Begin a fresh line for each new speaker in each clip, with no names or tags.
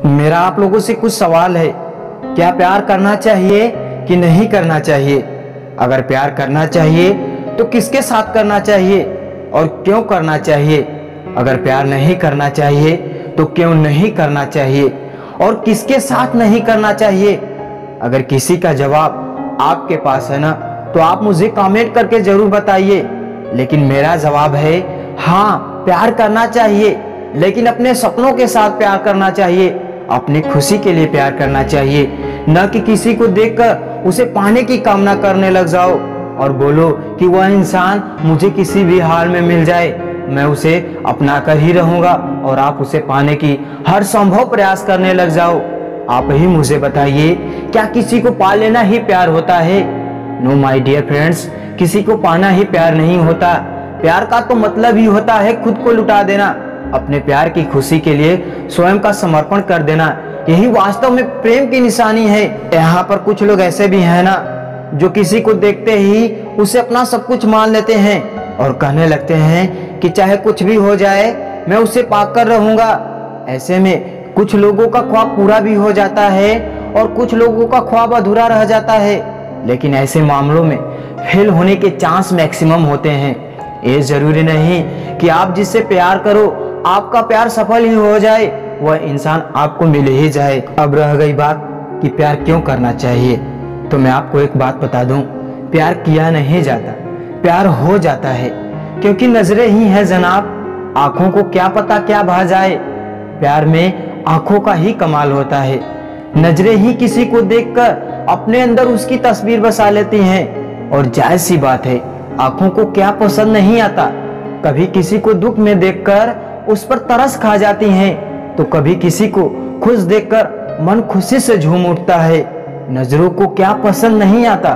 मेरा आप लोगों से कुछ सवाल है। क्या प्यार करना चाहिए कि नहीं करना चाहिए? अगर प्यार करना चाहिए तो किसके साथ करना चाहिए और क्यों करना चाहिए? अगर प्यार नहीं करना चाहिए तो क्यों नहीं करना चाहिए और किसके साथ नहीं करना चाहिए? अगर किसी का जवाब आपके पास है ना, तो आप मुझे कमेंट करके जरूर बताइए। लेकिन मेरा जवाब है हाँ, प्यार करना चाहिए, लेकिन अपने सपनों के साथ प्यार करना चाहिए, अपनी खुशी के लिए प्यार करना चाहिए, न कि किसी को देखकर उसे पाने की कामना करने लग जाओ और बोलो कि वह इंसान मुझे किसी भी हाल में मिल जाए, मैं उसे अपना कर ही रहूंगा, और आप उसे पाने की हर संभव प्रयास करने लग जाओ। आप ही मुझे बताइए, क्या किसी को पा लेना ही प्यार होता है? नो माय डियर फ्रेंड्स, किसी को पाना ही प्यार नहीं होता। प्यार का तो मतलब ही होता है खुद को लुटा देना, अपने प्यार की खुशी के लिए स्वयं का समर्पण कर देना। यही वास्तव में प्रेम की निशानी है। यहाँ पर कुछ लोग ऐसे भी हैं ना, जो किसी को देखते ही उसे अपना सब कुछ मान लेते हैं और कहने लगते हैं कि चाहे कुछ भी हो जाए मैं उसे पाकर रहूंगा। ऐसे में कुछ लोगों का ख्वाब पूरा भी हो जाता है और कुछ लोगों का ख्वाब अधूरा रह जाता है। लेकिन ऐसे मामलों में फेल होने के चांस मैक्सिमम होते हैं। ये जरूरी नहीं कि आप जिससे प्यार करो आपका प्यार सफल ही हो जाए, वह इंसान आपको मिल ही जाए। अब रह गई बात कि प्यार क्यों करना चाहिए, तो मैं आपको एक बात बता दूं, प्यार किया नहीं जाता, प्यार हो जाता है। क्योंकि नजरें ही है जनाब, आंखों को क्या पता क्या भा जाए। प्यार में आंखों का ही कमाल होता है। नजरें ही किसी को देखकर अपने अंदर उसकी तस्वीर बसा लेती हैं, और जायज सी बात है, आंखों को क्या पसंद नहीं आता। कभी किसी को दुख में देखकर उस पर तरस खा जाती हैं, तो कभी किसी को खुश देखकर मन खुशी से झूम उठता है। नजरों को क्या पसंद नहीं आता।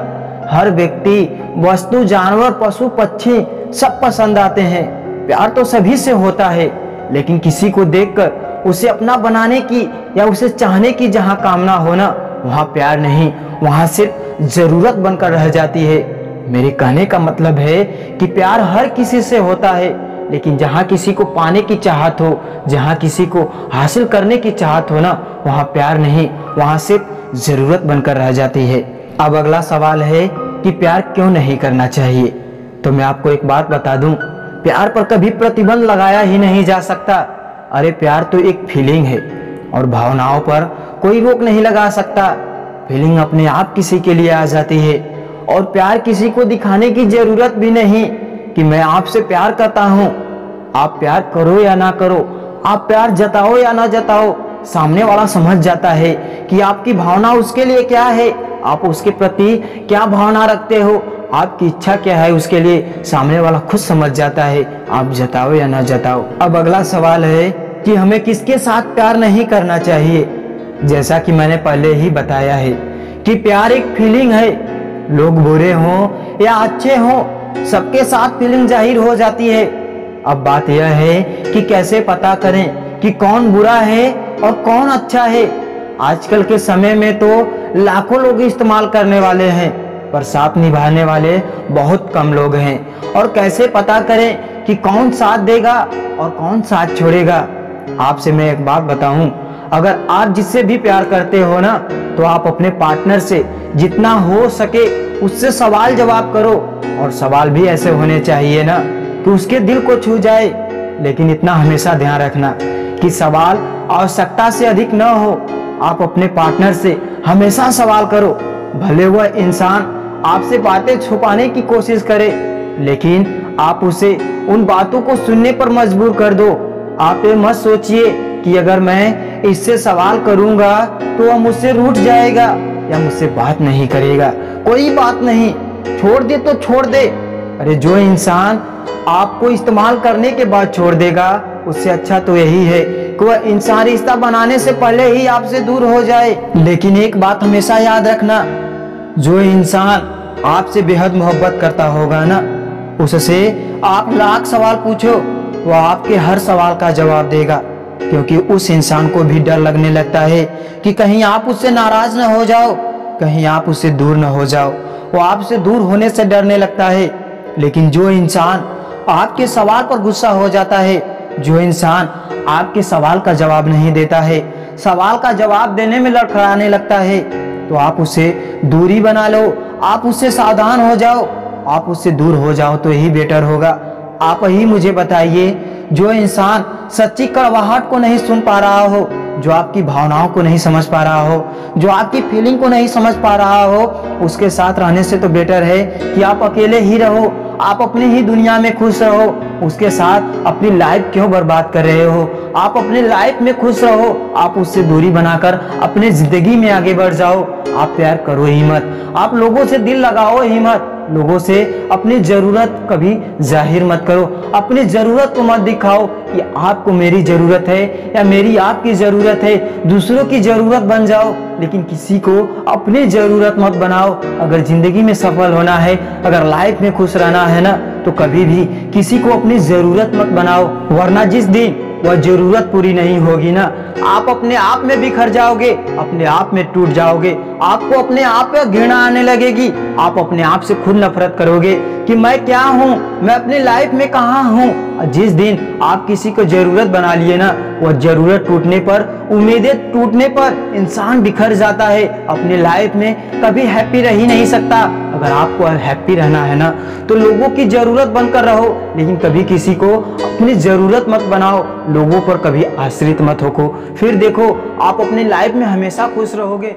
हर व्यक्ति, वस्तु, जानवर, पशु, पक्षी सब पसंद आते हैं। प्यार तो सभी से होता है, लेकिन किसी को देखकर उसे अपना बनाने की या उसे चाहने की जहां कामना हो ना, वहां प्यार नहीं, वहां सिर्फ जरूरत बनकर रह जाती है। मेरे कहने का मतलब है कि प्यार हर किसी से होता है, लेकिन जहां किसी को पाने की चाहत हो, जहां किसी को हासिल करने की चाहत हो ना, वहां प्यार नहीं, वहां सिर्फ जरूरत बनकर रह जाती है। अब अगला सवाल है कि प्यार क्यों नहीं करना चाहिए। तो मैं आपको एक बात बता दूं, प्यार पर कभी प्रतिबंध लगाया ही नहीं जा सकता। अरे प्यार तो एक फीलिंग है और भावनाओं पर कोई रोक नहीं लगा सकता। फीलिंग अपने आप किसी के लिए आ जाती है, और प्यार किसी को दिखाने की जरूरत भी नहीं कि मैं आपसे प्यार करता हूं। आप प्यार करो या ना करो, आप प्यार जताओ या ना जताओ, सामने वाला समझ जाता है कि आपकी भावना उसके लिए क्या है, आप उसके प्रति क्या भावना रखते हो, आपकी इच्छा क्या है उसके लिए। सामने वाला खुद समझ जाता है, आप जताओ या ना जताओ। अब अगला सवाल है कि हमें किसके साथ प्यार नहीं करना चाहिए। जैसा कि मैंने पहले ही बताया है कि प्यार एक फीलिंग है। लोग बुरे हों या अच्छे हों, सबके साथ फीलिंग जाहिर हो जाती है। अब बात यह है कि कैसे पता करें कि कौन बुरा है और कौन अच्छा है। आजकल के समय में तो लाखों लोग इस्तेमाल करने वाले हैं, पर साथ निभाने वाले बहुत कम लोग हैं। और कैसे पता करें कि कौन साथ देगा और कौन साथ छोड़ेगा। आपसे मैं एक बात बताऊं, अगर आप जिससे भी प्यार करते हो ना, तो आप अपने पार्टनर से जितना हो सके उससे सवाल जवाब करो, और सवाल भी ऐसे होने चाहिए ना कि उसके दिल को छू जाए। लेकिन इतना हमेशा ध्यान रखना कि सवाल आवश्यकता से अधिक न हो। आप अपने पार्टनर से हमेशा सवाल करो, भले वह इंसान आपसे बातें छुपाने की कोशिश करे, लेकिन आप उसे उन बातों को सुनने पर मजबूर कर दो। आप ये मत सोचिए कि अगर मैं इससे सवाल करूंगा तो वह मुझसे रूठ जाएगा या मुझसे बात नहीं करेगा। कोई बात नहीं, छोड़ दे तो छोड़ दे। अरे जो इंसान आपको इस्तेमाल करने के बाद छोड़ देगा, उससे अच्छा तो यही है कि वह इंसान रिश्ता बनाने से पहले ही आपसे दूर हो जाए। लेकिन एक बात हमेशा याद रखना, जो इंसान आपसे बेहद मोहब्बत करता होगा ना, उससे आप लाख सवाल पूछो, वो आपके हर सवाल का जवाब देगा। क्योंकि उस इंसान को भी डर लगने लगता है कि कहीं आप उससे नाराज न हो जाओ, कहीं आप उससे दूर न हो जाओ। वो आपसे दूर होने से डरने लगता है। लेकिन जो इंसान आपके सवाल पर गुस्सा हो जाता है, जो इंसान आपके सवाल का जवाब नहीं देता है, सवाल का जवाब देने में लड़खड़ाने लगता है, तो आप उससे दूरी बना लो, आप उससे सावधान हो जाओ, आप उससे दूर हो जाओ तो यही बेटर होगा। आप ही मुझे बताइए, जो इंसान सच्ची कड़वाहट को नहीं सुन पा रहा हो, जो आपकी भावनाओं को नहीं समझ पा रहा हो, जो आपकी फीलिंग को नहीं समझ पा रहा हो, उसके साथ रहने से तो बेटर है कि आप अकेले ही रहो, आप अपनी ही दुनिया में खुश रहो। उसके साथ अपनी लाइफ क्यों बर्बाद कर रहे हो? आप अपनी लाइफ में खुश रहो, आप उससे दूरी बनाकर अपने जिंदगी में आगे बढ़ जाओ। आप प्यार करो ही मत, आप लोगों से दिल लगाओ ही मत, लोगों से अपनी जरूरत कभी जाहिर मत करो, अपनी जरूरत को मत दिखाओ कि आपको मेरी जरूरत है या मेरी आपकी जरूरत है। दूसरों की जरूरत बन जाओ, लेकिन किसी को अपनी जरूरत मत बनाओ। अगर जिंदगी में सफल होना है, अगर लाइफ में खुश रहना है ना, तो कभी भी किसी को अपनी जरूरत मत बनाओ, वरना जिस दिन वह जरूरत पूरी नहीं होगी ना, आप अपने आप में बिखर जाओगे, अपने आप में टूट जाओगे, आपको अपने आप पे घृणा आने लगेगी, आप अपने आप से खुद नफरत करोगे कि मैं क्या हूँ, मैं अपनी लाइफ में कहाँ हूँ। जिस दिन आप किसी को जरूरत बना लिए ना, वह जरूरत टूटने पर, उम्मीदें टूटने पर इंसान बिखर जाता है, अपनी लाइफ में कभी हैप्पी रह ही नहीं सकता। अगर आपको हैप्पी रहना है ना, तो लोगों की जरूरत बनकर रहो, लेकिन कभी किसी को अपनी जरूरत मत बनाओ, लोगों पर कभी आश्रित मत होको। फिर देखो आप अपनी लाइफ में हमेशा खुश रहोगे।